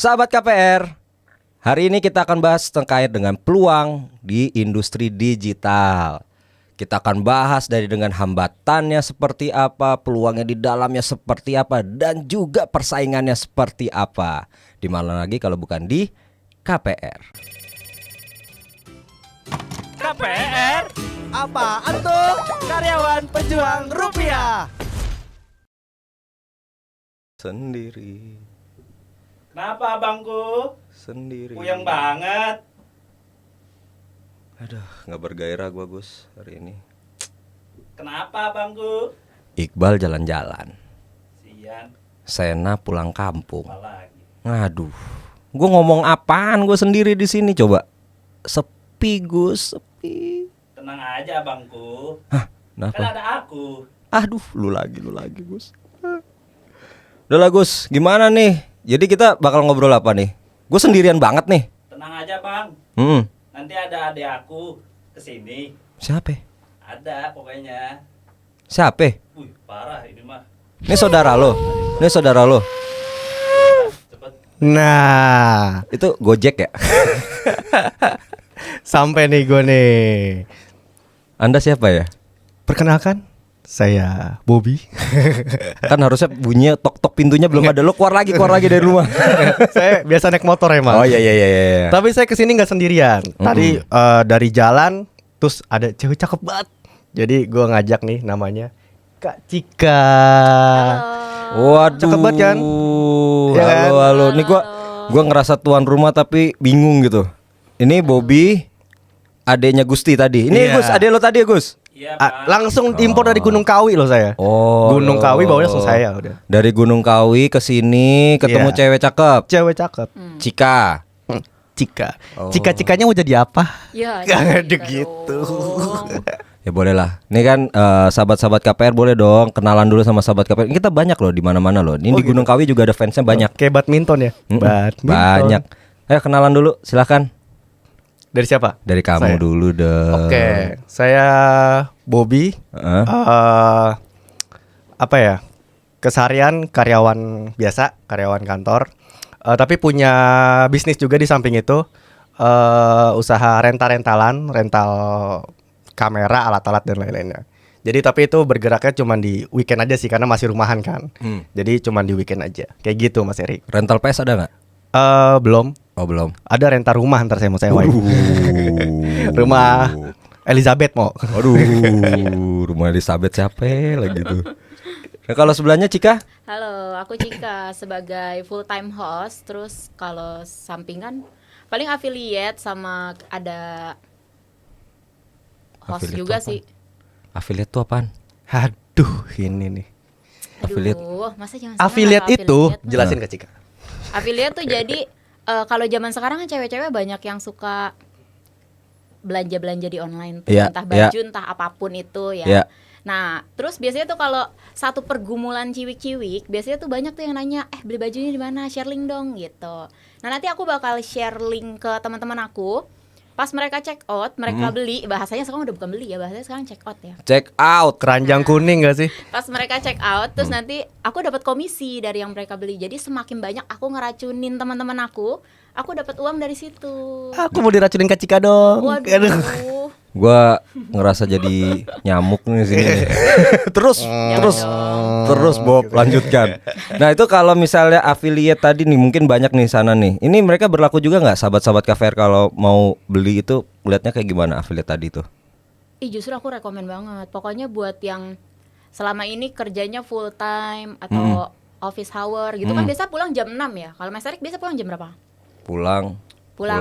Sahabat KPR, hari ini kita akan bahas terkait dengan peluang di industri digital. Kita akan bahas dari dengan hambatannya seperti apa, peluangnya di dalamnya seperti apa, dan juga persaingannya seperti apa. Di mana lagi kalau bukan di KPR. KPR? Apaan tuh? Karyawan Pejuang Rupiah. Sendiri. Kenapa abangku? Sendiri. Puyeng banget. Aduh, gak bergairah gua Gus hari ini. Kenapa abangku? Iqbal jalan-jalan, Sian, Sena pulang kampung. apa lagi? Aduh, gua ngomong apaan gua sendiri di sini coba? Sepi Gus, sepi. Tenang aja abangku. Hah, Kan kenapa? ada aku. Aduh, lu lagi Gus. Udah lah Gus, gimana nih? Jadi kita bakal ngobrol apa nih? Gue sendirian banget nih. Tenang aja bang. Nanti ada adik aku kesini. Siapa? Ada pokoknya. Siapa? Wih parah ini mah. Ini saudara lo. Ini saudara lo. Cepet. Nah, Itu Gojek ya? sampai nih gue nih. Anda siapa ya? Perkenalkan, saya Bobby. Kan harusnya bunyinya tok-tok pintunya belum ada. Lo keluar lagi dari rumah. Saya biasa naik motor emang. Oh iya. Tapi saya kesini nggak sendirian. Tadi dari jalan, terus ada cewek cakep banget. Jadi gue ngajak nih namanya Kak Cika. Waduh. Cakep banget kan? Iya kan? Halo. Nih gua ngerasa tuan rumah tapi bingung gitu. Ini Bobby, adeknya Gusti tadi. Ini Iya. Gus, adek lo tadi ya Gus? Iya bang. Langsung impor dari Gunung Kawi loh saya. Oh, Gunung Kawi bawanya langsung saya udah. Dari Gunung Kawi ke sini ketemu Iya. cewek cakep. Cewek cakep. Cika. Cika. Oh. Cika-cikanya mau jadi apa? Ya, Gak ada gitu gitu. dong. Ya boleh lah. Ini kan sahabat-sahabat KPR boleh dong kenalan dulu sama sahabat KPR. Kita banyak loh di mana-mana loh. Ini Oh, di Gunung Kawi juga ada fansnya banyak. Kayak badminton ya? Mm-mm. Badminton. Banyak. Ayo kenalan dulu, silakan. Dari siapa? Dari kamu Saya. dulu dong. Oke, saya Bobby. Heeh. Apa ya? Keseharian karyawan biasa, karyawan kantor. Tapi punya bisnis juga di samping itu. Usaha rental kamera, alat-alat dan lain-lainnya. Jadi tapi itu bergeraknya cuma di weekend aja sih karena masih rumahan kan. Jadi cuma di weekend aja. Kayak gitu Mas Erik. Rental PS ada nggak? Belum. Oh belum. Ada rental rumah ntar saya mau sewain. Rumah Elizabeth mau. Aduh, rumah Elizabeth siapa lagi tuh? Nah, kalau sebelahnya Cika? Halo, aku Cika sebagai full time host. Terus kalau sampingan paling affiliate sama ada host Affiliate juga tuh sih. Affiliate tuh apaan? Aduh, ini nih. Affiliate. Aduh, masa zaman sekarang Affiliate nggak tahu itu affiliate? jelasin ke Cika. Affiliate tuh jadi kalau zaman sekarang kan cewek-cewek banyak yang suka belanja-belanja di online tuh, Iya, entah iya. baju, entah apapun itu ya. Iya. Nah, terus biasanya tuh kalau satu pergumulan ciwik-ciwik, biasanya tuh banyak tuh yang nanya, beli bajunya di mana? Share link dong gitu. Nah, nanti aku bakal share link ke teman-teman aku. Pas mereka check out, mereka beli, bahasanya sekarang udah bukan beli ya, bahasanya sekarang check out ya. Check out. Keranjang kuning gak sih? Pas mereka check out, terus nanti aku dapat komisi dari yang mereka beli. Jadi semakin banyak aku ngeracunin teman-teman aku dapat uang dari situ. Aku mau diracunin ke Cika dong. Aduh. Waduh. Gua ngerasa jadi nyamuk nih sini. Terus Bob lanjutkan. Nah itu kalau misalnya affiliate tadi nih mungkin banyak nih sana nih. Ini mereka berlaku juga nggak sahabat-sahabat KPR kalau mau beli itu lihatnya kayak gimana affiliate tadi tuh? Justru aku rekomen banget. Pokoknya buat yang selama ini kerjanya full time atau office hour gitu kan biasa pulang jam 6 ya. Kalau Mas Erik biasa pulang jam berapa? Pulang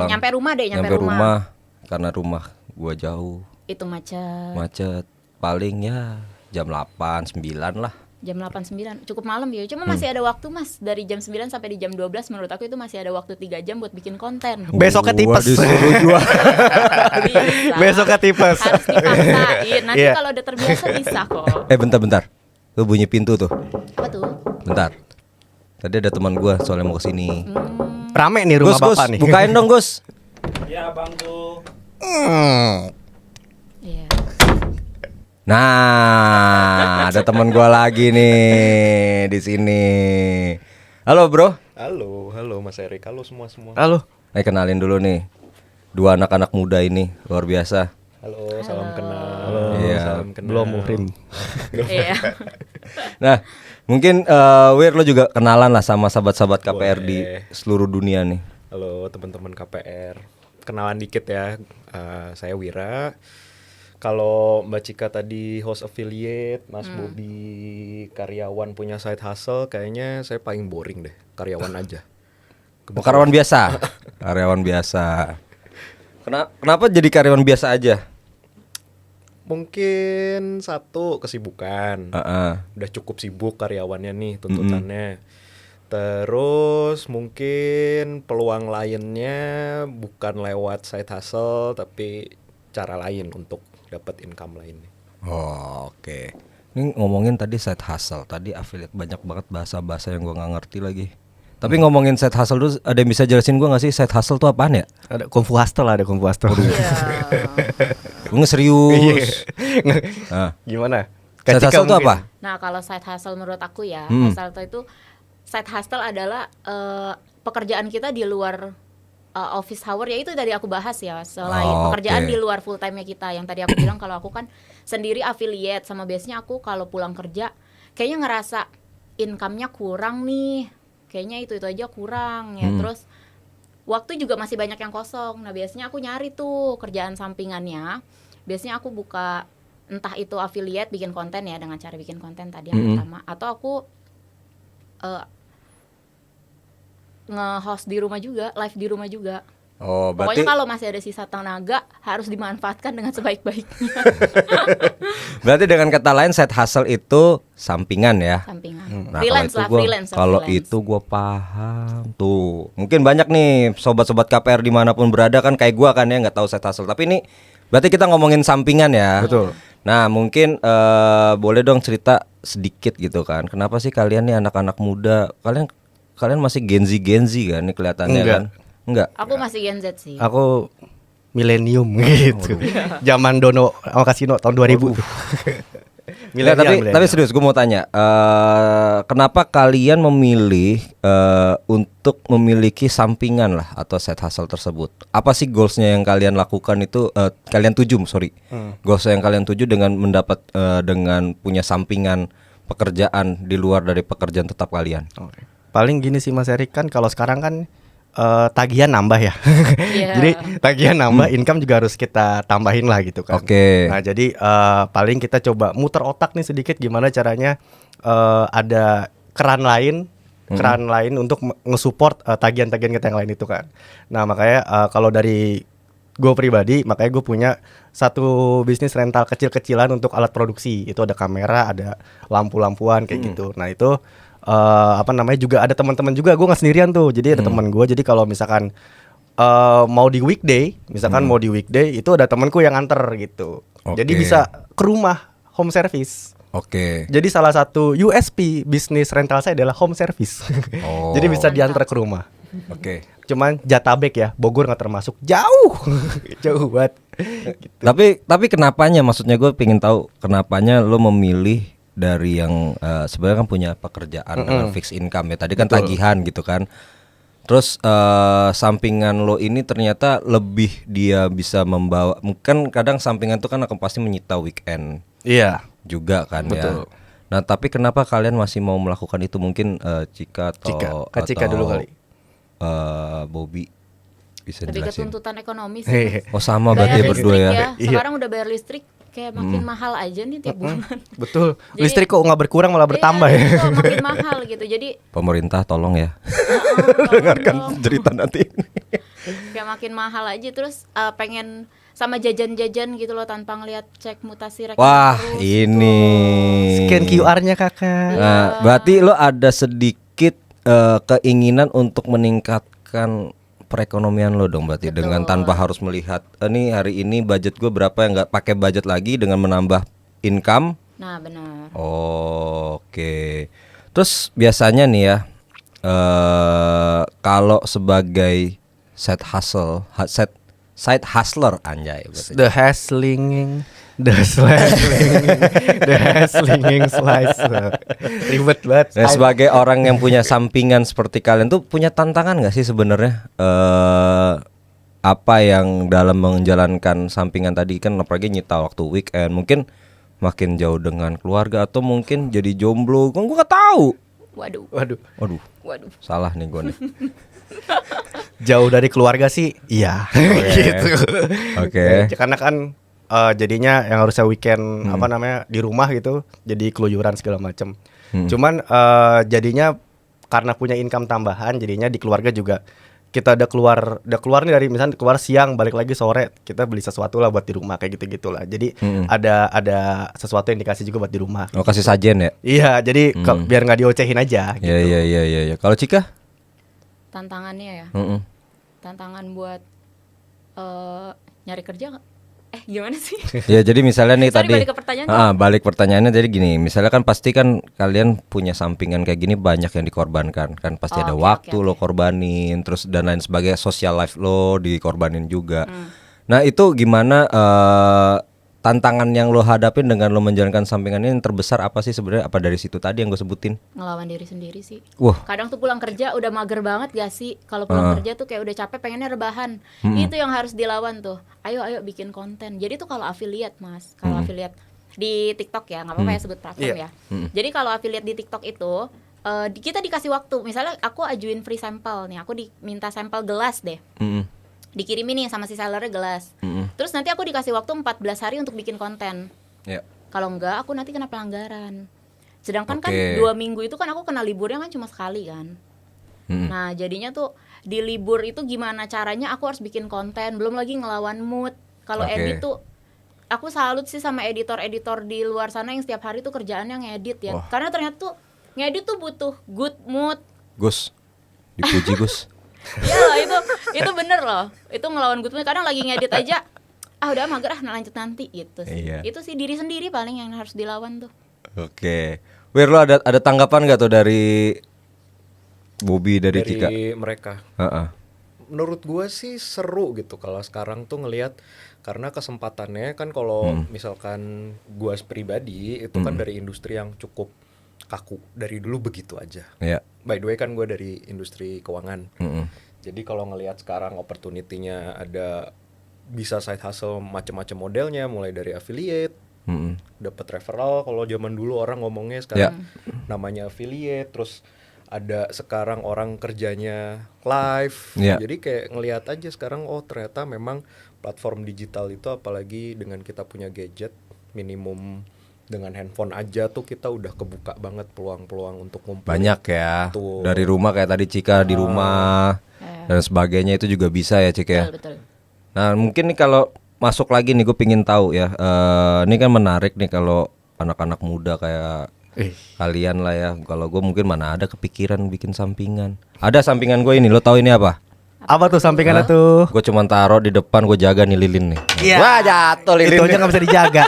Nyampe rumah deh, nyampe rumah karena rumah gua jauh, Itu macet. Paling ya jam 8, 9 lah. jam 8 9 cukup malam ya. Cuma masih ada waktu Mas, dari jam 9 sampai di jam 12 menurut aku itu masih ada waktu 3 jam buat bikin konten. Besoknya Gua tipes. disuruh jual. Bisa. Besoknya tipes. Harus dipaksain. Nanti Iya. kalau udah terbiasa bisa kok. Bentar. Tuh bunyi pintu tuh. Apa tuh? Bentar. Tadi ada teman gua soalnya mau kesini. Rame nih rumah Gus, bapak nih. bukain dong Gus. Ya abangku. Iya. Nah, ada teman gua lagi nih di sini. Halo bro. Halo Mas Erik, halo semua. Halo. Kenalin dulu nih. Dua anak-anak muda ini luar biasa. Halo, salam kenal. Iya. Salam kenal. Belum muhrim. Iya. Nah, mungkin Wir lo juga kenalan lah sama sahabat-sahabat KPR di Boleh. seluruh dunia nih. Halo teman-teman KPR. Kenalan dikit ya. Saya Wira. Kalau Mbak Cika tadi host affiliate, Mas Bobby karyawan punya side hustle, kayaknya saya paling boring deh, karyawan aja. Karyawan biasa. Karyawan biasa. Kenapa jadi karyawan biasa aja? Mungkin satu kesibukan. Udah cukup sibuk karyawannya nih tuntutannya. Terus mungkin peluang lainnya bukan lewat side hustle tapi cara lain untuk dapat income lainnya. Oh, oke. Ini ngomongin tadi side hustle, tadi affiliate, banyak banget bahasa-bahasa yang gua nggak ngerti lagi. Tapi ngomongin side hustle dulu, ada yang bisa jelasin gua nggak sih side hustle tuh apaan ya? Ada Kung Fu Hustle, ada Kung Fu Hustle. Gua serius. Nah, Gimana? side Kak Cika hustle tuh mungkin. apa? Nah, kalau side hustle menurut aku ya, side hustle adalah pekerjaan kita di luar office hour, ya itu tadi aku bahas ya, selain pekerjaan oke. di luar full time-nya kita. Yang tadi aku bilang kalau aku kan sendiri affiliate, sama biasanya aku kalau pulang kerja kayaknya ngerasa income-nya kurang nih. Kayaknya itu aja kurang ya. Terus waktu juga masih banyak yang kosong. Nah, biasanya aku nyari tuh kerjaan sampingannya. Biasanya aku buka, entah itu affiliate bikin konten ya, dengan cara bikin konten tadi yang pertama, atau aku nge-host di rumah juga, live di rumah juga. Oh, berarti Pokoknya kalau masih ada sisa tenaga harus dimanfaatkan dengan sebaik-baiknya. berarti dengan kata lain side hustle itu sampingan ya. Sampingan. Nah, Freelance lah, freelance. kalau itu gue paham tuh. Mungkin banyak nih sobat-sobat KPR dimanapun berada kan kayak gue kan ya nggak tahu side hustle. Tapi ini berarti kita ngomongin sampingan ya. Betul. Nah mungkin boleh dong cerita sedikit gitu kan. Kenapa sih kalian nih anak-anak muda? Kalian masih Gen Z kan nih kelihatannya Enggak. kan? Enggak. Aku masih Gen Z sih. Aku milenium gitu. Zaman Dono sama Kasino tahun 2000. Nggak, tapi serius gue mau tanya, kenapa kalian memilih untuk memiliki sampingan lah atau side hustle tersebut? Apa sih goalsnya yang kalian lakukan itu? Kalian tuju, goalsnya yang kalian tuju dengan mendapat dengan punya sampingan pekerjaan di luar dari pekerjaan tetap kalian? Oke. Paling gini sih Mas Erik, kan kalau sekarang kan tagihan nambah ya. Iya. Jadi tagihan nambah, income juga harus kita tambahin lah gitu kan. Oke. Nah, jadi paling kita coba muter otak nih sedikit gimana caranya ada keran lain untuk nge-support tagihan-tagihan kita yang lain itu kan. Nah, makanya kalau dari gue pribadi, makanya gue punya satu bisnis rental kecil-kecilan untuk alat produksi. Itu ada kamera, ada lampu-lampuan kayak gitu. Nah, itu juga ada teman-teman juga, gue nggak sendirian tuh, jadi ada teman gue. Jadi kalau misalkan mau di weekday itu ada temanku yang anter gitu. Jadi Oke. bisa ke rumah, home service. Oke. Jadi salah satu USP bisnis rental saya adalah home service. Oh. Jadi bisa diantar ke rumah. Oke. Cuman Jatabek ya, Bogor nggak termasuk, jauh jauh banget. Gitu. Tapi kenapanya? Maksudnya gue pengen tahu kenapanya lo memilih dari yang sebenarnya kan punya pekerjaan dengan fixed income ya. Tadi kan tagihan gitu kan. Terus sampingan lo ini ternyata lebih dia bisa membawa. Mungkin kadang sampingan itu kan akan pasti menyita weekend. Iya. Juga kan Betul. ya. Nah, tapi kenapa kalian masih mau melakukan itu? Mungkin Cika Kak Cika dulu kali. Bobby bisa Lebih ke jelasin. tuntutan ekonomi sih. Oh, sama berarti ya Bayar berdua listrik ya. Sekarang udah bayar listrik kayak makin mahal aja nih tiap bulan. Betul. Jadi- Listrik kok nggak berkurang malah bertambah Iya, ya. kok makin mahal gitu. Jadi Pemerintah tolong ya. dengarkan Cerita nanti. kayak makin mahal aja, terus pengen sama jajan-jajan gitu loh tanpa ngeliat cek mutasi rekening Wah, terus ini. Scan QR-nya kakak. Nah, berarti lo ada sedikit keinginan untuk meningkatkan perekonomian lo dong berarti. Betul. Dengan tanpa harus melihat nih hari ini budget gue berapa, yang nggak pakai budget lagi dengan menambah income. Nah, benar. Oke. Terus biasanya nih ya, kalau sebagai side hustler anjay berarti. The hustling. The slinging slice. Ribet banget. Nah, sebagai orang yang punya sampingan seperti kalian tuh punya tantangan nggak sih sebenarnya? Apa yang dalam menjalankan sampingan tadi kan, apalagi nyita waktu weekend, mungkin makin jauh dengan keluarga atau mungkin jadi jomblo, kan gue nggak tahu. Waduh. Salah nih gue nih. Jauh dari keluarga sih, iya. Gitu. Oke. Karena kan jadinya yang harusnya weekend di rumah gitu, jadi keluyuran segala macam. Cuman jadinya karena punya income tambahan, jadinya di keluarga juga kita udah keluar nih dari misalnya keluar siang balik lagi sore, kita beli sesuatu lah buat di rumah kayak gitu-gitulah. Jadi ada sesuatu yang dikasih juga buat di rumah. Oh, kasih sajen ya? Iya, jadi biar nggak diocehin aja gitu. Iya. Kalau Cika? Tantangannya ya. Tantangan buat nyari kerja nggak? Gimana sih? Ya jadi misalnya nih Sorry, tadi balik pertanyaannya jadi gini, misalnya kan pasti kan kalian punya sampingan kayak gini banyak yang dikorbankan kan, pasti ada waktu lo korbanin, terus dan lain sebagainya, social life lo dikorbanin juga. Nah itu gimana tantangan yang lo hadapin dengan lo menjalankan sampingan ini yang terbesar apa sih sebenarnya? Apa dari situ tadi yang gue sebutin? Ngelawan diri sendiri sih. Wah. Kadang tuh pulang kerja udah mager banget gak sih? Kalau pulang kerja tuh kayak udah capek, pengennya rebahan. Itu yang harus dilawan tuh. Ayo bikin konten. Jadi tuh kalau affiliate Mas, kalau affiliate di TikTok ya, nggak apa-apa ya sebut platform ya. Jadi kalau affiliate di TikTok itu kita dikasih waktu. Misalnya aku ajuin free sample nih, aku diminta sampel gelas deh. Dikirimin nih sama si sellernya gelas. Terus nanti aku dikasih waktu 14 hari untuk bikin konten. Kalau enggak aku nanti kena pelanggaran. Sedangkan kan 2 minggu itu kan aku kena liburnya kan cuma sekali kan. Nah jadinya tuh di libur itu gimana caranya aku harus bikin konten, belum lagi ngelawan mood. Kalau edit tuh aku salut sih sama editor-editor di luar sana yang setiap hari tuh kerjaannya ngedit ya. Karena ternyata tuh ngedit tuh butuh good mood. Gus, dipuji Gus. Iya itu bener loh. Itu ngelawan good mood. Kadang lagi ngedit aja udah mager lanjut nanti gitu sih. Itu sih diri sendiri paling yang harus dilawan tuh. Oke. Wir, lo ada tanggapan gak tuh dari Bobby, dari Cika? Dari mereka. Menurut gue sih seru gitu kalau sekarang tuh ngelihat, karena kesempatannya kan kalau misalkan gue pribadi itu kan dari industri yang cukup kaku dari dulu begitu aja. By the way kan gue dari industri keuangan. Jadi kalau ngelihat sekarang opportunity-nya ada, bisa side hustle macam-macam modelnya, mulai dari affiliate, dapat referral. Kalau zaman dulu orang ngomongnya sekarang namanya affiliate, terus ada sekarang orang kerjanya live. Jadi kayak ngelihat aja sekarang ternyata memang platform digital itu, apalagi dengan kita punya gadget, minimum dengan handphone aja tuh kita udah kebuka banget peluang-peluang untuk ngumpul. Banyak ya. Dari rumah kayak tadi Cika di rumah dan sebagainya itu juga bisa ya Cika ya. Betul. Nah mungkin nih kalau masuk lagi nih gue pingin tahu ya, ini kan menarik nih kalau anak-anak muda kayak kalian lah ya. Kalau gue mungkin mana ada kepikiran bikin sampingan. Ada sampingan gue ini, lo tahu ini apa? Apa tuh sampingannya tuh? Gue cuman taruh di depan, gue jaga nih lilin nih. Wah jatuh lilin. Itu aja nggak bisa dijaga.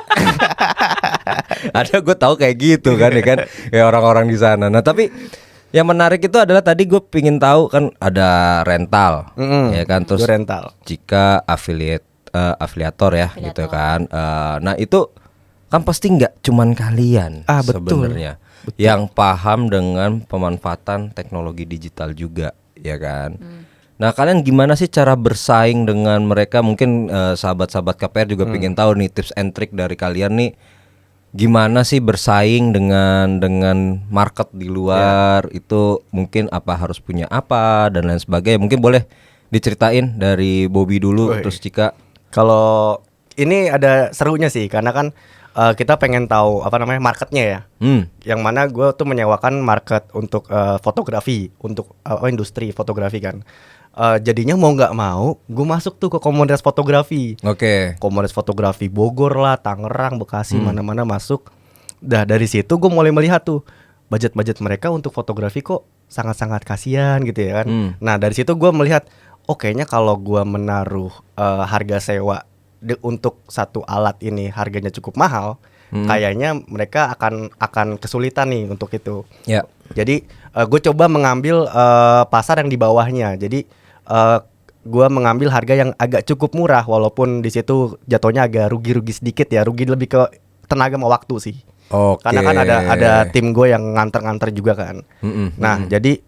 Ada gue tahu kayak gitu kan ya kan, kayak orang-orang di sana. Nah tapi yang menarik itu adalah tadi gue pingin tahu kan ada rental, ya kan, terus rental. Jika afiliator ya gitu kan. Nah itu kan pasti nggak cuman kalian sebenarnya yang paham dengan pemanfaatan teknologi digital juga, ya kan. Nah kalian gimana sih cara bersaing dengan mereka? Mungkin sahabat-sahabat KPR juga pengen tahu nih tips and trick dari kalian nih. Gimana sih bersaing dengan market di luar itu, mungkin apa harus punya apa dan lain sebagainya. Mungkin boleh diceritain dari Bobby dulu. Terus Cika. Kalau ini ada serunya sih, karena kan kita pengen tahu marketnya ya. Yang mana gue tuh menyewakan market untuk fotografi, untuk industri fotografi kan. Jadinya mau nggak mau gue masuk tuh ke komunitas fotografi. Komunitas fotografi Bogor lah, Tangerang, Bekasi, mana-mana masuk. Dah dari situ gue mulai melihat tuh budget mereka untuk fotografi kok sangat-sangat kasihan gitu ya kan. Nah dari situ gue melihat, kayaknya kalau gue menaruh harga sewa untuk satu alat ini harganya cukup mahal, kayaknya mereka akan kesulitan nih untuk itu. Jadi gue coba mengambil pasar yang di bawahnya. Jadi gue mengambil harga yang agak cukup murah, walaupun di situ jatuhnya agak rugi-rugi sedikit ya, rugi lebih ke tenaga sama waktu sih. Oke. Karena kan ada tim gue yang nganter-nganter juga kan. Nah jadi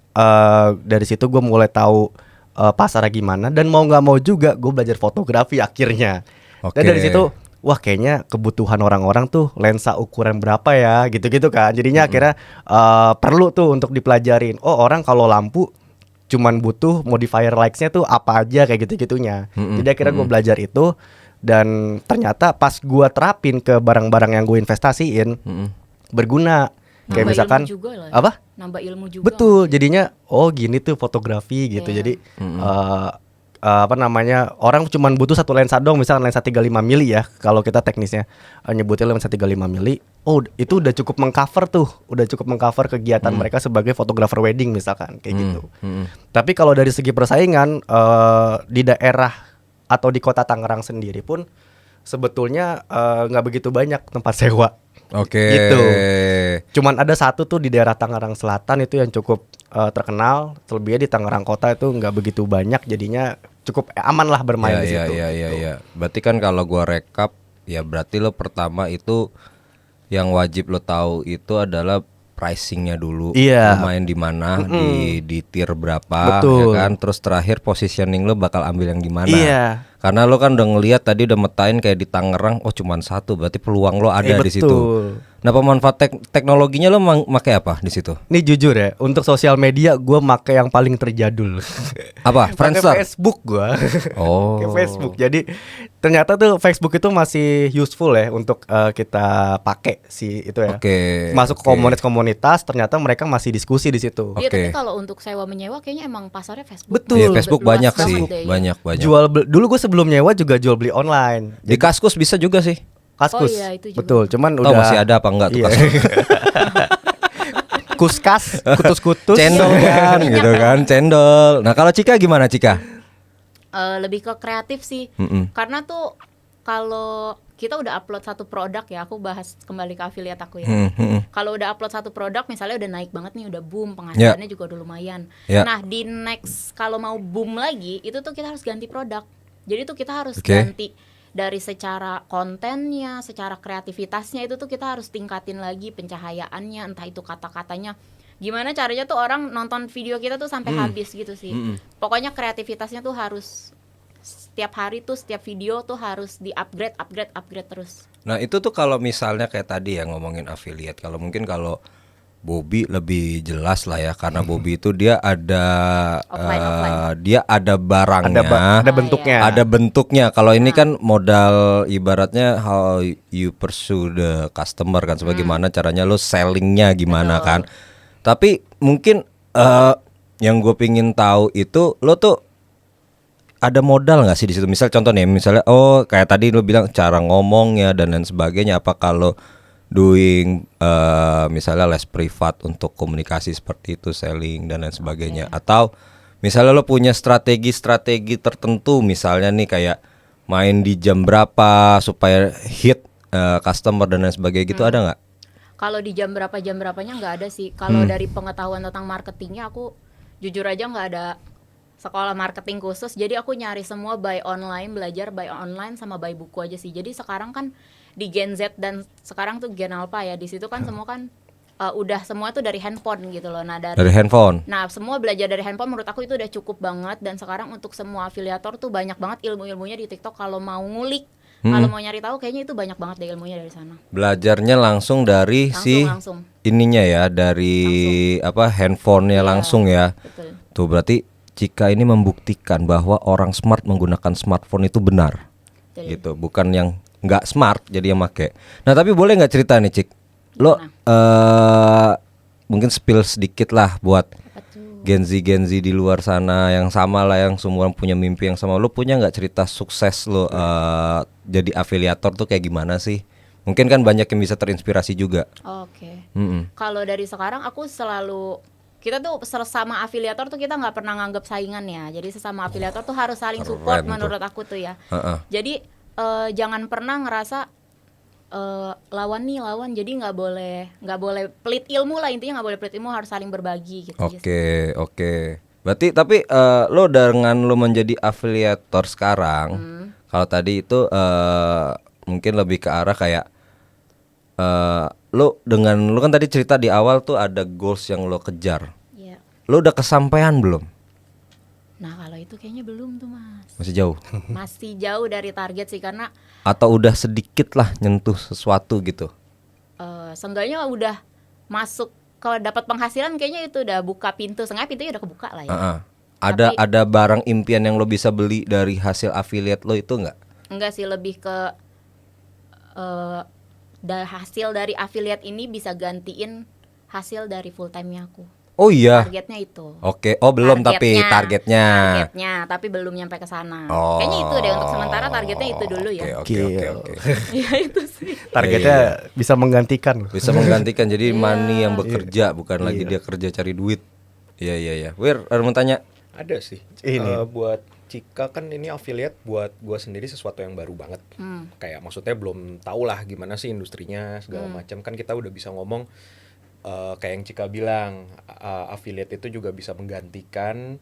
dari situ gue mulai tahu pasarnya gimana, dan mau nggak mau juga gue belajar fotografi akhirnya. Dan Oke. dari situ wah kayaknya kebutuhan orang-orang tuh lensa ukuran berapa ya gitu-gitu kan. Jadinya akhirnya perlu tuh untuk dipelajarin. Oh orang kalau lampu cuman butuh modifier lights-nya tuh apa aja kayak gitu-gitunya. Jadi akhirnya gue belajar itu. Dan ternyata pas gua terapin ke barang-barang yang gue investasiin berguna. Kayak Nambah misalkan ilmu juga lah ya. apa? Nambah ilmu juga. Betul. Jadinya oh gini tuh fotografi gitu. Iya. Jadi apa namanya, orang cuman butuh satu lensa dong, misalkan lensa 35 mili ya. Kalau kita teknisnya nyebutnya lensa 35 mili. Oh, itu udah cukup mengcover tuh. Udah cukup mengcover kegiatan mereka sebagai fotografer wedding misalkan kayak gitu. Tapi kalau dari segi persaingan di daerah atau di kota Tangerang sendiri pun sebetulnya nggak begitu banyak tempat sewa. Oke. Gitu. Cuman ada satu tuh di daerah Tangerang Selatan itu yang cukup terkenal. Selebihnya di Tangerang Kota itu nggak begitu banyak. Jadinya cukup aman lah bermain di situ. Iya. Berarti kan kalau gua rekap, ya berarti lo pertama itu yang wajib lo tahu itu adalah pricingnya dulu. Iya. Lo main di mana, di tier berapa, Betul. ya kan? Terus terakhir positioning lo bakal ambil yang di mana. Iya. Karena lo kan udah ngelihat tadi udah metain kayak di Tangerang, oh cuman satu, berarti peluang lo ada di situ. Betul. Nah, pemanfaat teknologinya lo pakai apa di situ? Ini jujur ya, untuk sosial media gue make yang paling terjadul. Apa? Pakai Friendster? Facebook gue. Oh. Pakai Facebook. Jadi ternyata tuh Facebook itu masih useful ya untuk kita pakai si itu ya. Oke, Masuk ke oke. komunitas-komunitas, ternyata mereka masih diskusi di situ. Iya, Oke. tapi kalau untuk sewa menyewa kayaknya emang pasarnya Facebook. Betul. Iya, Facebook Luas banyak banget sih, deh, ya. banyak. Dulu gue sebelum nyewa juga jual beli online. Di Kaskus bisa juga sih. Kaskus. Oh iya, itu juga. Betul, cuman Tahu udah masih ada apa enggak tuh Iya. Kaskus? Kuskas, kutus-kutus. Cendol kan gitu kan, cendol. Nah, kalau Cika gimana Cika? Lebih ke kreatif sih. Karena tuh kalau kita udah upload satu produk ya, aku bahas kembali ke afiliat aku ya. Kalau udah upload satu produk misalnya udah naik banget nih, udah boom, penghasilannya juga udah lumayan. Ya. Nah, di next kalau mau boom lagi, itu tuh kita harus ganti produk. Jadi tuh kita harus Oke. ganti dari secara kontennya, secara kreativitasnya, itu tuh kita harus tingkatin lagi pencahayaannya, entah itu kata-katanya. Gimana caranya tuh orang nonton video kita tuh sampai habis gitu sih. Pokoknya kreativitasnya tuh harus setiap hari tuh, setiap video tuh harus upgrade terus. Nah, itu tuh kalau misalnya kayak tadi ya ngomongin affiliate, kalau mungkin kalau Bobby lebih jelas lah ya, karena Bobby itu dia ada Offline. dia ada barangnya, ada bentuknya. ada bentuknya. Kalau ini kan modal ibaratnya how you pursue the customer kan, sebagaimana caranya lo sellingnya gimana kan. Tapi mungkin yang gue pingin tahu itu lo tuh ada modal nggak sih di situ? Misal contoh nih, misalnya oh kayak tadi lo bilang cara ngomongnya dan lain sebagainya. Apa kalau doing misalnya les privat untuk komunikasi seperti itu, selling dan lain sebagainya, atau misalnya lo punya strategi tertentu, misalnya nih kayak main di jam berapa supaya hit customer dan lain sebagainya gitu, ada nggak? Kalau di jam berapanya nggak ada sih. Kalau dari pengetahuan tentang marketingnya, aku jujur aja nggak ada sekolah marketing khusus. Jadi aku nyari semua by online, belajar by online sama by buku aja sih. Jadi sekarang kan di Gen Z dan sekarang tuh Gen Alpha ya, di situ kan semua kan udah semua tuh dari handphone gitu loh. Nah Dari handphone. Nah, semua belajar dari handphone menurut aku itu udah cukup banget. Dan sekarang untuk semua afiliator tuh banyak banget ilmu-ilmunya di TikTok. Kalau mau ngulik, kalau mau nyari tahu, kayaknya itu banyak banget deh ilmunya dari sana. Belajarnya langsung dari Langsung. ininya ya, dari apa handphonenya Iya, langsung ya. Betul. Tuh berarti Cika ini membuktikan bahwa orang smart menggunakan smartphone itu benar. Betul. Gitu, bukan yang nggak smart jadi yang make. Nah, tapi boleh nggak cerita nih, Cik? Lo mungkin spill sedikit lah buat Gen Z di luar sana yang sama lah, yang semua punya mimpi yang sama. Lo punya nggak cerita sukses lo jadi afiliator tuh kayak gimana sih? Mungkin kan banyak yang bisa terinspirasi juga. Oke. Mm-mm. Kalau dari sekarang aku selalu, kita tuh sesama afiliator tuh kita nggak pernah nganggap saingan ya. Jadi sesama afiliator tuh harus saling support Keren tuh. menurut aku tuh ya. Heeh. Jadi jangan pernah ngerasa lawan, jadi nggak boleh pelit ilmu lah, intinya nggak boleh pelit ilmu, harus saling berbagi gitu aja sih. Oke. Berarti tapi lo dengan lo menjadi afiliator sekarang, kalau tadi itu mungkin lebih ke arah kayak lo kan tadi cerita di awal tuh ada goals yang lo kejar. Iya. Lo udah kesampaian belum? Nah kalau itu kayaknya belum tuh mas. Masih jauh. Masih jauh dari target sih karena Atau udah sedikit lah nyentuh sesuatu gitu? seenggaknya udah masuk kalau dapat penghasilan kayaknya itu udah buka pintu, setengah pintunya udah kebuka lah ya. Ada barang impian yang lo bisa beli dari hasil affiliate lo itu nggak? Enggak sih, lebih ke hasil dari affiliate ini bisa gantiin hasil dari full time-nya aku. Oh iya. Targetnya itu. Oke, belum tapi targetnya. Targetnya, tapi belum nyampe ke sana. Oh. Kayaknya itu deh untuk sementara targetnya itu dulu ya. Oke. Ya itu sih. Targetnya bisa menggantikan. Bisa menggantikan jadi Iya. money yang bekerja bukan lagi dia kerja cari duit. Iya. Wir, ada mau tanya? Ada sih. Ini. Buat Cika kan ini affiliate, buat gua sendiri sesuatu yang baru banget. Kayak maksudnya belum tahu lah gimana sih industrinya segala macam. Kan kita udah bisa ngomong kayak yang Cika bilang, affiliate itu juga bisa menggantikan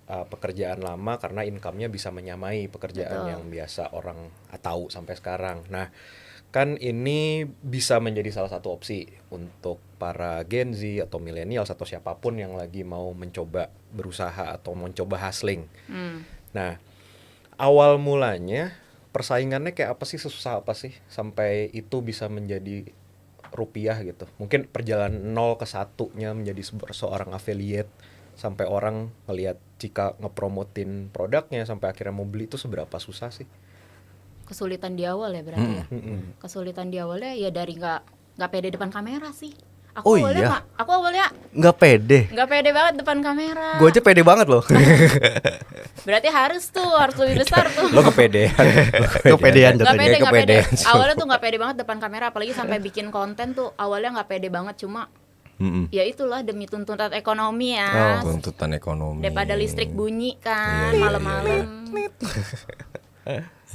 pekerjaan lama karena income-nya bisa menyamai pekerjaan yang biasa orang tahu sampai sekarang. Nah, kan ini bisa menjadi salah satu opsi untuk para Gen Z atau millennials atau siapapun yang lagi mau mencoba berusaha atau mencoba hustling. Nah, awal mulanya persaingannya kayak apa sih, sesusah apa sih sampai itu bisa menjadi rupiah gitu. Mungkin perjalanan 0 ke 1-nya menjadi seorang affiliate sampai orang ngelihat Cika ngepromotin produknya sampai akhirnya mau beli itu seberapa susah sih? Kesulitan di awal ya berarti ya. Kesulitan di awalnya ya dari nggak pede depan kamera sih. Oh iya? Aku awalnya Nggak pede. nggak pede banget depan kamera. Gue aja pede banget loh. Berarti harus lebih besar tuh. Lo kepedean. Kepedean Nggak jatuhnya. pede. kepedean. Awalnya tuh nggak pede banget depan kamera, apalagi sampai bikin konten tuh awalnya nggak pede banget, cuma ya itulah demi tuntutan ekonomi ya. Tuntutan ekonomi. Daripada listrik bunyi kan malam-malam.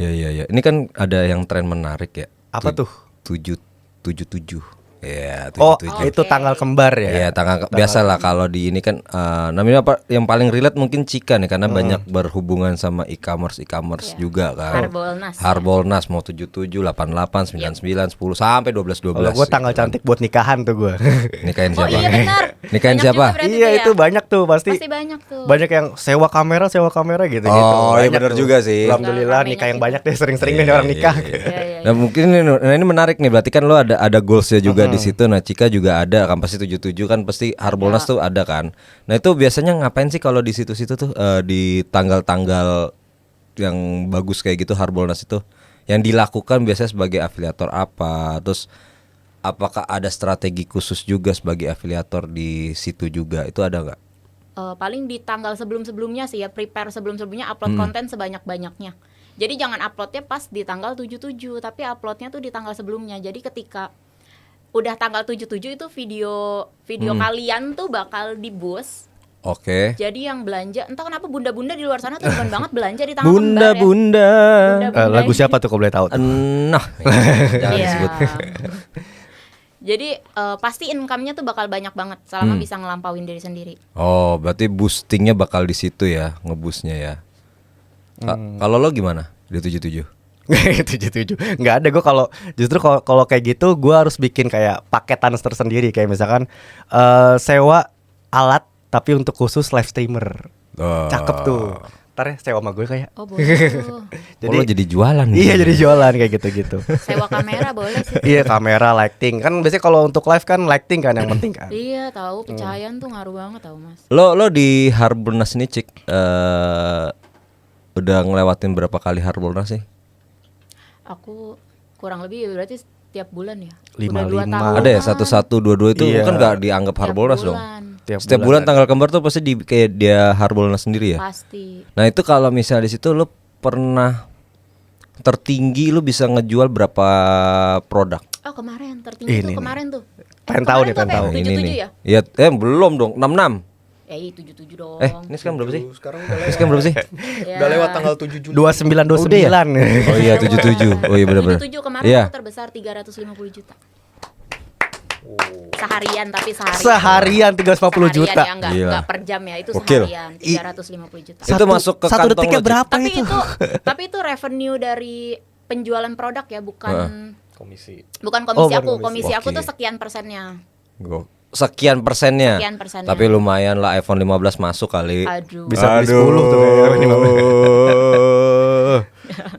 Iya. Ini kan ada yang tren menarik ya. Apa tuh? 777. Iya, Oh, 77. itu tanggal kembar ya? Iya, biasa lah kalau di ini kan namanya apa yang paling relate mungkin Cika nih karena banyak berhubungan sama e-commerce juga kan. Harbolnas mau 77, 88, 99, 10 sampai 12. Kalau gue tanggal cantik buat nikahan tuh gue. Nikahin Oh siapa? iya benar. Nikahin Banyak siapa? juga berarti Iya tuh itu ya. banyak tuh pasti. Pasti banyak tuh. Banyak yang sewa kamera gitu. Oh, iya Banyak benar tuh. juga sih. Alhamdulillah Ramenya nikah yang gitu. banyak deh, sering-sering deh orang nikah. Iya. Nah mungkin ini menarik nih, berarti kan lo ada goalsnya juga di situ. Nah Cika juga ada kan, pasti 77 kan pasti Harbolnas tuh ada kan. Nah itu biasanya ngapain sih kalau di situ-situ tuh di tanggal-tanggal yang bagus kayak gitu Harbolnas itu yang dilakukan biasanya sebagai afiliator apa? Terus apakah ada strategi khusus juga sebagai afiliator di situ juga? Itu ada nggak? Paling di tanggal sebelum-sebelumnya sih ya, prepare sebelum-sebelumnya upload konten sebanyak-banyaknya. Jadi jangan uploadnya pas di tanggal 77, tapi uploadnya tuh di tanggal sebelumnya. Jadi ketika udah tanggal 77 itu video kalian tuh bakal di boost. Oke. Jadi yang belanja, entah kenapa bunda-bunda di luar sana tuh demen banget belanja di tanggal kembar ya. Bunda-bunda. Bunda-bunda Lagu ini. siapa tuh kalau boleh tahu? Nah, jangan Iya. disebut. Jadi pasti income-nya tuh bakal banyak banget selama bisa ngelampauin diri sendiri. Oh, berarti boostingnya bakal di situ ya, ngebustnya ya. Kalau lo gimana di 77? 77 nggak ada. Gue kalau justru kalau kayak gitu gue harus bikin kayak paketan tersendiri, kayak misalkan sewa alat tapi untuk khusus live streamer. Cakep tuh. Ntar ya sewa sama gue kayak. Oh boleh tuh. Lo jadi jualan nih. Iya jadi jualan kayak gitu-gitu. Sewa kamera boleh sih. Iya kamera, lighting. Kan biasanya kalau untuk live kan lighting kan yang penting kan. Iya tahu, pencahayaan tuh ngaruh banget tahu mas. Lo di Harbolnas ini Cik udah ngelewatin berapa kali Harbolnas sih? Aku kurang lebih berarti setiap bulan ya. 5, Udah 2 5. tahun. Ada ya 1122 itu Iya. kan nggak dianggap Harbolnas dong. Setiap bulan kan. tanggal kembar tuh pasti kayak dia Harbolnas sendiri ya. Pasti. Nah itu kalau misalnya di situ lo pernah tertinggi lo bisa ngejual berapa produk? Oh kemarin tertinggi Ini tuh kemarin tuh. Pengen tahu nih, Kemarin tuh pengen tahu. apa ya? 77 ya? Iya, belum dong, 66. 77 dong. Ini sekarang berapa sih? Sekarang Ini sekarang berapa sih? Ya. udah lewat tanggal 7 Juli. 2929. Oh iya 77. Oh iya benar-benar. 77 kemarin Iya. aku terbesar 350 juta. Seharian tapi Seharian 350 juta. Ya, Gila. enggak per jam ya, itu Gokil. seharian 350 juta. Itu masuk ke satu kantong detiknya lo, Cik? berapa Tapi itu? tapi itu revenue dari penjualan produk ya, bukan Komisi. bukan komisi Oh, aku. bukan komisi. Komisi aku Oke. tuh sekian persennya. Sekian persennya. Sekian persennya. Tapi lumayan lah iPhone 15 masuk kali. Aduh. Bisa beli 10 tuh kayaknya.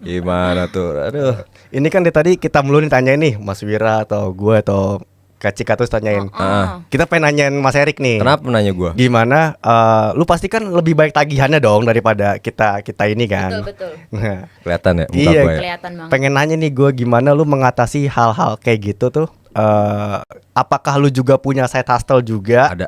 Gimana tuh? Aduh. Ini kan dari tadi kita melulu tanyain nih Mas Wira atau gue atau Kak Cika terus tanyain. Kita pengen nanyain Mas Erik nih. Kenapa nanya gua? Gimana? Lu pasti kan lebih baik tagihannya dong daripada kita ini kan. Betul. Nah, Kelihatan ya muka Iya, gua ya. Kelihatan banget. pengen nanya nih gue gimana lu mengatasi hal-hal kayak gitu tuh? Apakah lu juga punya side hustle juga? Ada.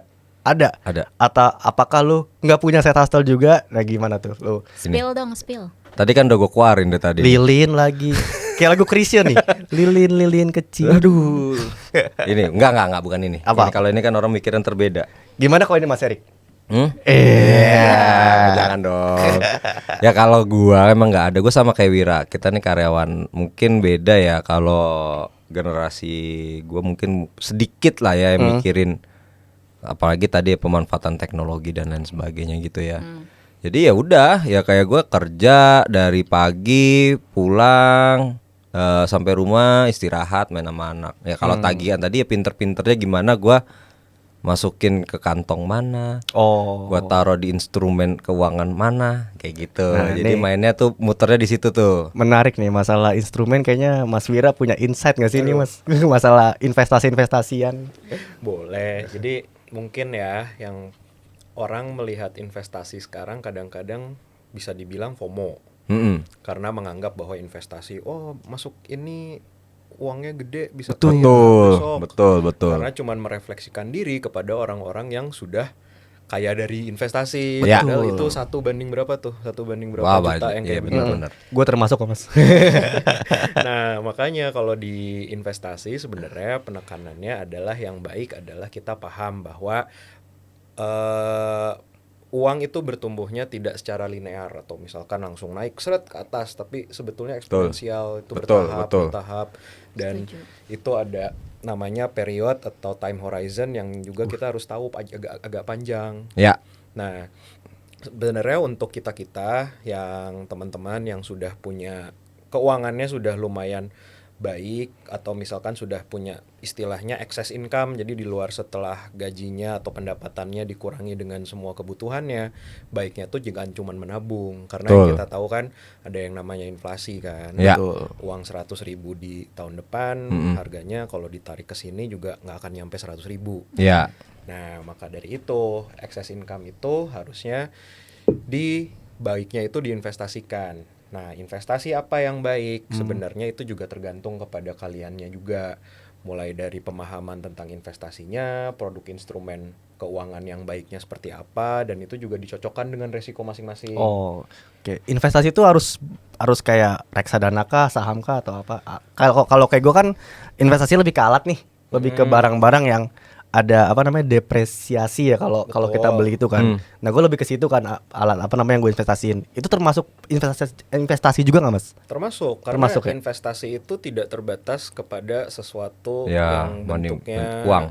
Ada. Atau apakah lu nggak punya side hustle juga? Nah gimana tuh lu? Spill dong, spill. Tadi kan udah gua keluarin deh tadi. Lilin lagi. Kayak lagu Chrisye nih. Lilin kecil. Aduh. Ini enggak bukan ini. Apa? Ini kalau ini kan orang mikirin terbeda. Gimana kalau ini Mas Erik? Jangan dong. Ya kalau gua emang nggak ada. Gua sama kayak Wira. Kita nih karyawan mungkin beda ya. Kalau generasi gua mungkin sedikit lah ya yang mikirin. Apalagi tadi pemanfaatan teknologi dan lain sebagainya gitu ya. Jadi ya udah ya kayak gua kerja dari pagi pulang sampai rumah istirahat main sama anak. Ya kalau tagihan tadi ya pinter-pinternya gimana gua masukin ke kantong mana, gua taruh di instrumen keuangan mana, kayak gitu. Nah, jadi nih. mainnya tuh muternya di situ tuh. Menarik nih masalah instrumen, kayaknya Mas Wira punya insight nggak sih ini Mas? Masalah investasian. Boleh. Jadi mungkin ya yang orang melihat investasi sekarang kadang-kadang bisa dibilang FOMO. Karena menganggap bahwa investasi masuk ini uangnya gede bisa kaya besok. Betul. Karena cuman merefleksikan diri kepada orang-orang yang sudah kaya dari investasi. Ya. Padahal itu 1 banding berapa tuh? 1 banding berapa Wah, juta banyak. yang Iya, kayak begitu. benar. Gue termasuk kok Mas. Nah, makanya kalau di investasi sebenarnya penekanannya adalah yang baik adalah kita paham bahwa uang itu bertumbuhnya tidak secara linear atau misalkan langsung naik seret ke atas, tapi sebetulnya eksponensial itu bertahap dan Setuju. itu ada namanya period atau time horizon yang juga kita harus tahu agak panjang. Ya. Nah, sebenarnya untuk kita yang teman-teman yang sudah punya keuangannya sudah lumayan baik atau misalkan sudah punya istilahnya excess income, jadi di luar setelah gajinya atau pendapatannya dikurangi dengan semua kebutuhannya, baiknya tuh jangan cuma menabung karena yang kita tahu kan ada yang namanya inflasi kan. Ya. Uang 100.000 di tahun depan harganya kalau ditarik ke sini juga nggak akan nyampe 100.000. Ya. Nah, maka dari itu excess income itu harusnya baiknya itu diinvestasikan. Nah, investasi apa yang baik? Sebenarnya itu juga tergantung kepada kaliannya juga. Mulai dari pemahaman tentang investasinya, produk instrumen keuangan yang baiknya seperti apa, dan itu juga dicocokkan dengan resiko masing-masing. Oke. Investasi itu harus kayak reksadana kah, saham kah atau apa? Kalau kayak gue kan investasi lebih ke alat nih, lebih ke barang-barang yang ada depresiasi ya kalau kita beli itu kan. Nah gue lebih ke situ kan, alat yang gue investasiin itu termasuk investasi juga nggak Mas? Termasuk karena Termasuk, ya? investasi itu tidak terbatas kepada sesuatu Ya, yang bentuknya uang.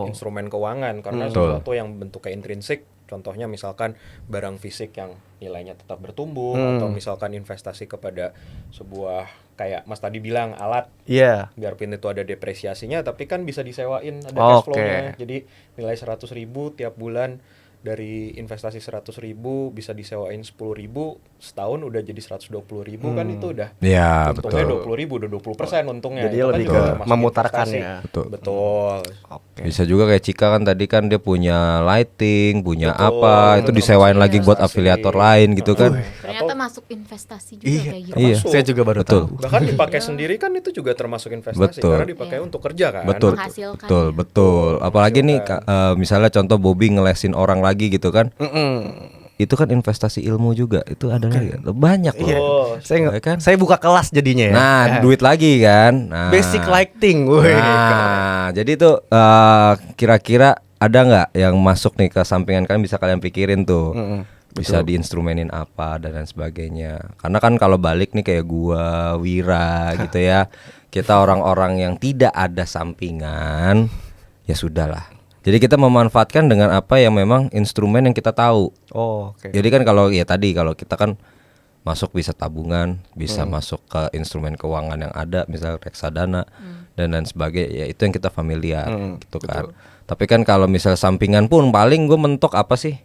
instrumen keuangan, karena sesuatu yang bentuknya intrinsik, contohnya misalkan barang fisik yang nilainya tetap bertumbuh, atau misalkan investasi kepada sebuah kayak Mas tadi bilang alat. Iya. Biarpun itu ada depresiasinya, tapi kan bisa disewain, ada cash flow-nya. Jadi nilai 100.000 tiap bulan dari investasi 100.000 bisa disewain 10.000, setahun udah jadi 120.000 kan itu udah. Ya, untungnya betul. 20.000 udah 20% untungnya. Jadi Itu kan lebih juga ke termasuk memutarkannya. investasi. Betul. Bisa juga kayak Cika kan tadi kan dia punya lighting, punya Betul, apa, itu termasuk disewain lagi buat investasi. afiliator lain gitu kan. Ternyata masuk investasi juga Iya. kayak gitu. Iya. Saya juga baru Betul. tahu. Bahkan dipakai sendiri kan itu juga termasuk investasi, Betul. karena dipakai untuk kerja kan. Betul. Menghasilkan Betul. Apalagi nih misalnya contoh Bobby ngelesin orang lagi gitu kan. Itu kan investasi ilmu juga. Itu ada lagi. Banyak Iya. loh. Ya kan? Saya buka kelas jadinya ya. Nah, duit lagi kan. Nah. Basic lighting, woi. Nah, jadi tuh kira-kira ada nggak yang masuk nih ke sampingan kalian bisa kalian pikirin tuh. Bisa diinstrumenin apa dan lain sebagainya. Karena kan kalau balik nih kayak gua, Wira gitu ya. kita orang-orang yang tidak ada sampingan, ya sudahlah. Jadi kita memanfaatkan dengan apa yang memang instrumen yang kita tahu. Oh, oke. Jadi kan kalau ya tadi kalau kita kan masuk bisa tabungan, bisa masuk ke instrumen keuangan yang ada, misalnya reksadana dan lain sebagainya. Ya itu yang kita familiar gitu kan. Tapi kan kalau misalnya sampingan pun paling gue mentok apa sih?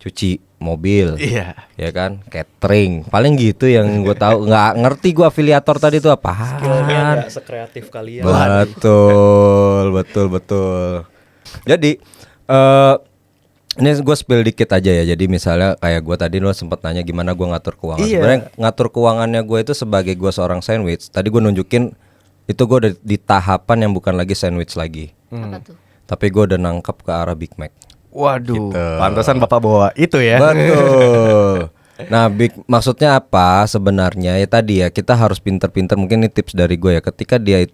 Cuci mobil. Iya. Ya kan, catering. Paling gitu yang gue tahu. Nggak ngerti gue afiliator tadi itu apa. Skillnya nggak sekreatif kalian. Betul. Jadi ini gue spill dikit aja ya. Jadi misalnya kayak gue tadi lo sempat nanya gimana gue ngatur keuangan. Iya. Sebenarnya ngatur keuangannya gue itu sebagai gue seorang sandwich. Tadi gue nunjukin itu gue udah di tahapan yang bukan lagi sandwich lagi. Apa tuh? Tapi gue udah nangkep ke arah Big Mac. Waduh, Gitu. pantesan Bapak bawa itu ya. Betul. Nah, maksudnya apa sebenarnya? Ya tadi ya kita harus pinter-pinter. Mungkin ini tips dari gue ya. Ketika dia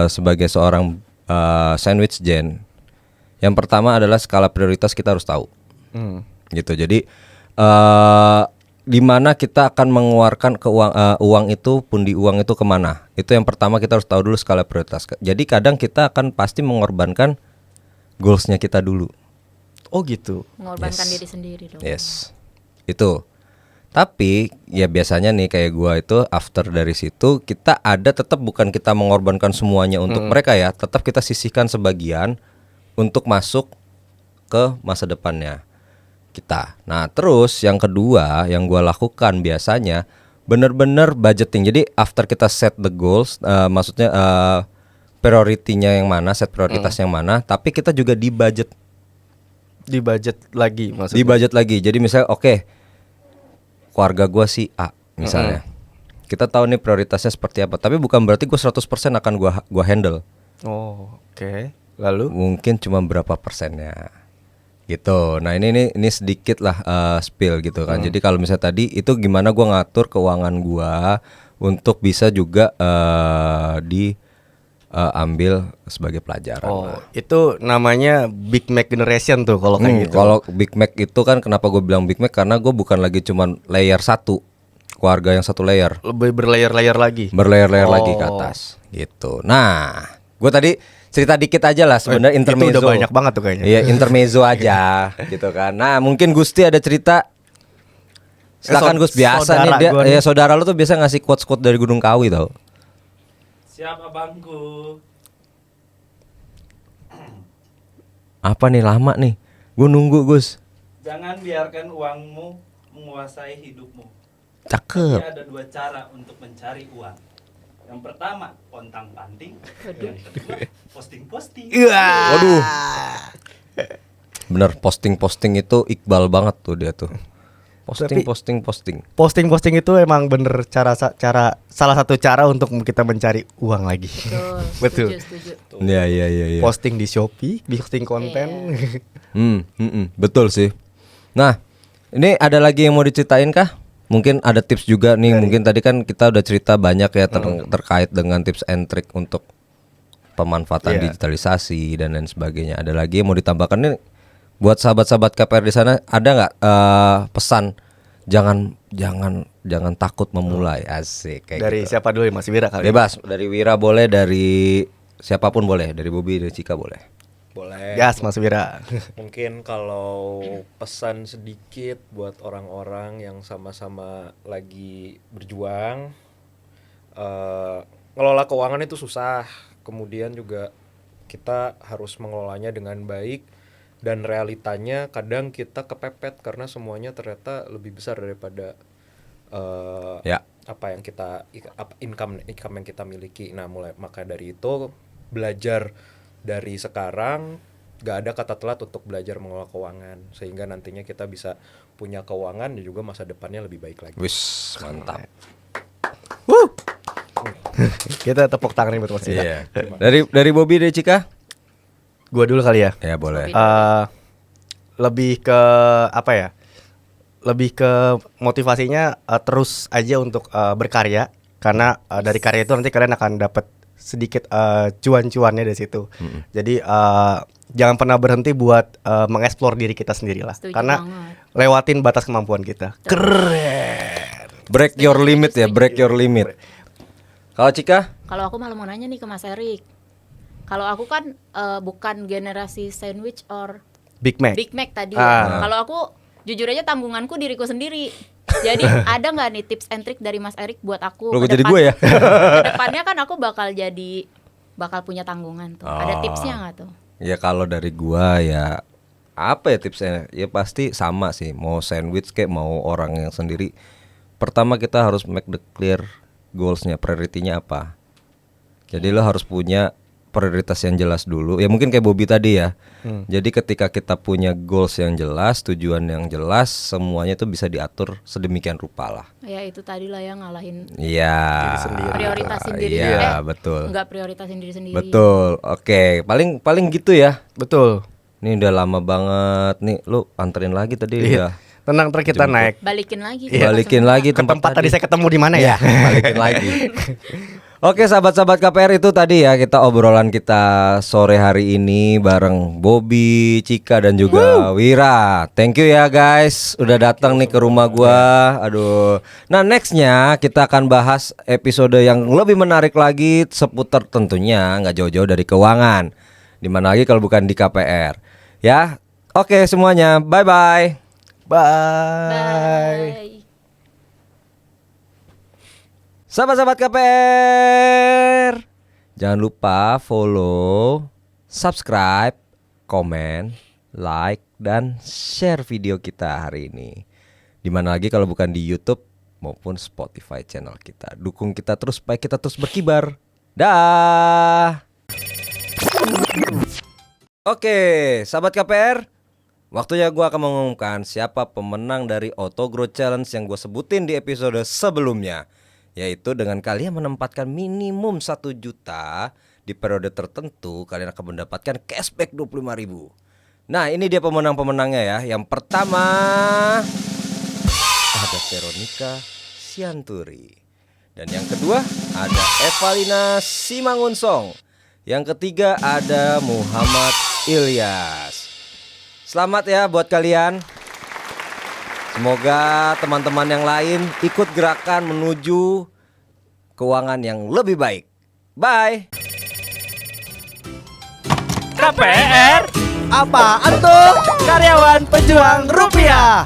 sebagai seorang sandwich gen, yang pertama adalah skala prioritas kita harus tahu. Gitu. Jadi di mana kita akan mengeluarkan uang itu, pundi uang itu kemana? Itu yang pertama kita harus tahu dulu skala prioritas. Jadi kadang kita akan pasti mengorbankan goalsnya kita dulu. Oh gitu. Mengorbankan Yes. diri sendiri dong. Yes, itu. Tapi ya biasanya nih kayak gua itu after dari situ kita ada tetap bukan kita mengorbankan semuanya untuk mereka ya, tetap kita sisihkan sebagian untuk masuk ke masa depannya kita. Nah terus yang kedua yang gua lakukan biasanya bener-bener budgeting. Jadi after kita set the goals, maksudnya prioritinya yang mana, set prioritas yang mana, tapi kita juga di budget. Di budget lagi maksudnya. Di budget lagi. Jadi misalnya oke, keluarga gua si A misalnya. Kita tahu nih prioritasnya seperti apa, tapi bukan berarti gua 100% akan gua handle. Oh, oke. Lalu Mungkin cuma berapa persennya. Gitu. Nah, ini sedikit lah spill gitu kan. Jadi kalau misalnya tadi itu gimana gua ngatur keuangan gua untuk bisa juga ambil sebagai pelajaran. oh, itu namanya Big Mac Generation tuh kalau kayak gitu. Kalau Big Mac itu kan kenapa gue bilang Big Mac karena gue bukan lagi cuman layer satu, keluarga yang satu layer, Lebih berlayer-layer lagi. berlayer-layer lagi ke Oh. atas gitu. Nah, gue tadi cerita dikit aja lah sebenarnya intermezzo. Itu udah banyak banget tuh kayaknya. Iya intermezzo aja gitu kan. Nah mungkin Gusti ada cerita. Silakan Gus, biasa saudara nih dia, gua nih. ya saudara lu tuh biasa ngasih quotes-quotes dari Gunung Kawi tau. Siap abangku. Apa nih lama nih? Gue nunggu Gus. Jangan biarkan uangmu menguasai hidupmu. Cakep. Jadi ada dua cara untuk mencari uang. Yang pertama, pontang-panting. Yang kedua, posting-posting. Waduh. Bener, posting-posting itu Iqbal banget tuh dia tuh. Tapi- Posting. Posting-posting itu emang bener cara salah satu cara untuk kita mencari uang lagi. Betul. Betul. Setuju. Iya. Posting di Shopee, posting konten. Betul sih. Nah, ini ada lagi yang mau diceritain kah? Mungkin ada tips juga nih. Mungkin tadi kan kita udah cerita banyak ya terkait dengan tips and trick untuk pemanfaatan Iya. digitalisasi dan lain sebagainya. Ada lagi yang mau ditambahkan nih buat sahabat-sahabat KPR di sana? Ada nggak pesan? Jangan takut memulai. Asik kayak Dari gitu. siapa dulu ya, Mas Wira kali? Bebas, dari Wira boleh, dari siapapun boleh, dari Bobby, dari Cika boleh. Boleh. Gas Mas Wira. Mungkin kalau pesan sedikit buat orang-orang yang sama-sama lagi berjuang, ngelola keuangan itu susah. Kemudian juga kita harus mengelolanya dengan baik. Dan realitanya kadang kita kepepet karena semuanya ternyata lebih besar daripada Ya. apa yang kita income yang kita miliki. Nah, maka dari itu belajar dari sekarang, gak ada kata telat untuk belajar mengelola keuangan sehingga nantinya kita bisa punya keuangan dan juga masa depannya lebih baik lagi. Wis, mantap. Kita tepuk tangan nih buat Mas Wira. Iya. Dari Bobby, dari Cika? Gua dulu kali ya. Ya boleh. Lebih ke apa ya? Lebih ke motivasinya terus aja untuk berkarya karena dari karya itu nanti kalian akan dapat sedikit cuan-cuannya dari situ. Jadi jangan pernah berhenti buat mengeksplor diri kita sendiri lah. Setuju Karena banget. lewatin batas kemampuan kita. Break your limit ya, break your limit. Kalau Cika? Kalau aku malah mau nanya nih ke Mas Erik. Kalau aku kan bukan generasi sandwich or Big Mac. Big Mac tadi. Ah. Kalau aku jujur aja tanggunganku diriku sendiri. Jadi ada nggak nih tips and trick dari Mas Erik buat aku Lo ke jadi depan- gue ya? Kedepannya kan aku bakal punya tanggungan tuh. Ada tipsnya nggak tuh? Ya kalau dari gua ya apa ya tipsnya? Ya pasti sama sih. Mau sandwich kayak mau orang yang sendiri. Pertama kita harus make the clear goalsnya, priority-nya apa. Jadi lo harus punya prioritas yang jelas dulu. Ya mungkin kayak Bobby tadi ya. Jadi ketika kita punya goals yang jelas, tujuan yang jelas, semuanya itu bisa diatur sedemikian rupa lah. Ya itu tadi lah yang ngalahin Iya. prioritasin diri Iya, sendiri. betul. Nggak prioritasin diri sendiri. Betul. Oke, paling gitu ya. Betul. Ini udah lama banget nih. Lu anterin lagi tadi udah. Tenang, ntar kita naik. Balikin lagi. Balikin lagi Ke tempat tadi saya ketemu di mana Iya, ya? balikin lagi. Oke sahabat-sahabat KPR, itu tadi ya kita obrolan kita sore hari ini bareng Bobby, Cika dan juga Wira. Thank you ya guys udah datang nih ke rumah gua. Aduh. Nah nextnya kita akan bahas episode yang lebih menarik lagi seputar tentunya nggak jauh-jauh dari keuangan. Dimana lagi kalau bukan di KPR. Ya. Oke semuanya. Bye bye. Bye. Sahabat-sahabat KPR, jangan lupa follow, subscribe, komen, like, dan share video kita hari ini. Dimana lagi kalau bukan di YouTube maupun Spotify channel kita. Dukung kita terus supaya kita terus berkibar. Dah. Oke, sahabat KPR, waktunya gue akan mengumumkan siapa pemenang dari Auto Growth Challenge yang gue sebutin di episode sebelumnya. Yaitu dengan kalian menempatkan minimum 1 juta di periode tertentu, kalian akan mendapatkan cashback 25.000. Nah ini dia pemenang-pemenangnya ya. Yang pertama ada Veronica Sianturi. Dan yang kedua ada Evalina Simangunsong. Yang ketiga ada Muhammad Ilyas. Selamat ya buat kalian. Semoga teman-teman yang lain ikut gerakan menuju keuangan yang lebih baik. Bye. KPR apaan tuh? Karyawan pejuang rupiah.